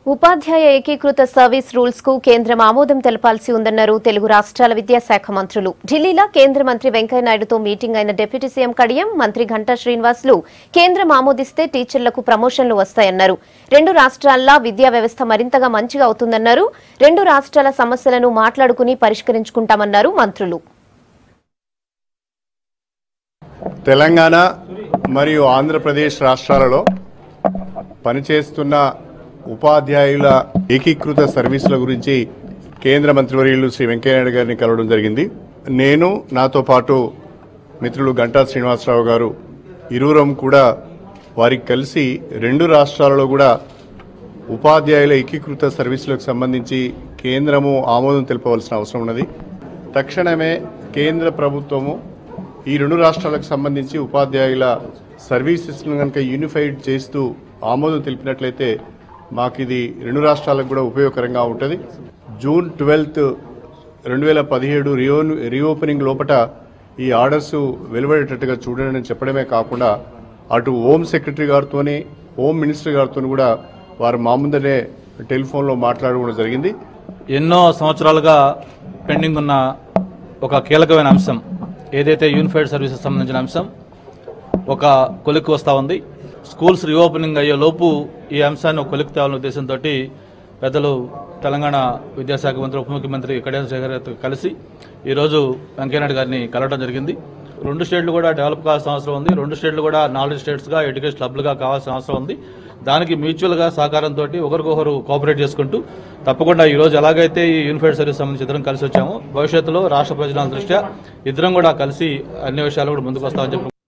ఉపాధ్యాయ ఏకీకృత service rules కు కేంద్రం ఆమోదం తెలపాల్సి ఉందన్నారు తెలుగు రాష్ట్రాల విద్యాశాఖ మంత్రులు. ఢిల్లీలో కేంద్ర మంత్రి వెంకయ్యనాయుడుతో మీటింగ్ అయిన డిప్యూటీ సీఎం కడియం, మంత్రి గంటా శ్రీనివాసులు కేంద్రం ఆమోదిస్తే టీచర్లకు ప్రమోషన్లు వస్తాయన్నారు. రెండు రాష్ట్రాల్లో విద్యా వ్యవస్థ మరింతగా మంచిగా అవుతుందన్నారు. రెండు రాష్ట్రాల సమస్యలను మాట్లాడుకుని పరిష్కరించుకుంటామన్నారు మంత్రులు. తెలంగాణ మరియు ఆంధ్రప్రదేశ్ రాష్ట్రాలలో పనిచేస్తున్న ఉపాధ్యాయుల ఏకీకృత సర్వీసుల గురించి కేంద్ర మంత్రివర్యులు శ్రీ వెంకయ్యనాయుడు గారిని కలవడం జరిగింది. నేను నాతో పాటు మిత్రులు గంటా శ్రీనివాసరావు గారు ఇరువురం కూడా వారికి కలిసి రెండు రాష్ట్రాలలో కూడా ఉపాధ్యాయుల ఏకీకృత సర్వీసులకు సంబంధించి కేంద్రము ఆమోదం తెలపవలసిన అవసరం ఉన్నది. తక్షణమే కేంద్ర ప్రభుత్వము ఈ రెండు రాష్ట్రాలకు సంబంధించి ఉపాధ్యాయుల సర్వీసెస్ను కనుక యూనిఫైడ్ చేస్తూ ఆమోదం తెలిపినట్లయితే మాకు ఇది రెండు రాష్ట్రాలకు కూడా ఉపయోగకరంగా ఉంటుంది. జూన్ 12, 2017 రీఓపెనింగ్ లోపల ఈ ఆర్డర్స్ వెలువడేటట్టుగా చూడండి చెప్పడమే కాకుండా అటు హోమ్ సెక్రటరీ గారితోని హోమ్ మినిస్టర్ గారితో కూడా వారు మా ముందరే టెలిఫోన్లో మాట్లాడడం జరిగింది. ఎన్నో సంవత్సరాలుగా పెండింగ్ ఉన్న ఒక కీలకమైన అంశం ఏదైతే యూనిఫైడ్ సర్వీసెస్ సంబంధించిన అంశం ఒక కొలిక్కి వస్తూ ఉంది. స్కూల్స్ రీఓపెనింగ్ అయ్యే లోపు ఈ అంశాన్ని ఒక కొలిక్కి తేవాలనే ఉద్దేశంతో పెద్దలు తెలంగాణ విద్యాశాఖ మంత్రి ఉప ముఖ్యమంత్రి కడియం శ్రీహరి గారితో కలిసి ఈరోజు వెంకయ్యనాయుడు గారిని కలవడం జరిగింది. రెండు స్టేట్లు కూడా డెవలప్ కావాల్సిన అవసరం ఉంది. రెండు స్టేట్లు కూడా నాలెడ్జ్ స్టేట్స్గా ఎడ్యుకేషన్ హబ్లుగా కావాల్సిన అవసరం ఉంది. దానికి మ్యూచువల్గా సహకారంతో ఒకరికొకరు కోఆపరేట్ చేసుకుంటూ తప్పకుండా ఈరోజు ఎలాగైతే ఈ యూనిఫైడ్ సర్వీస్ సంబంధించి ఇద్దరం కలిసి వచ్చామో భవిష్యత్తులో రాష్ట్ర ప్రయోజనాల దృష్ట్యా ఇద్దరం కూడా కలిసి అన్ని విషయాలు కూడా ముందుకు వస్తామని చెప్పి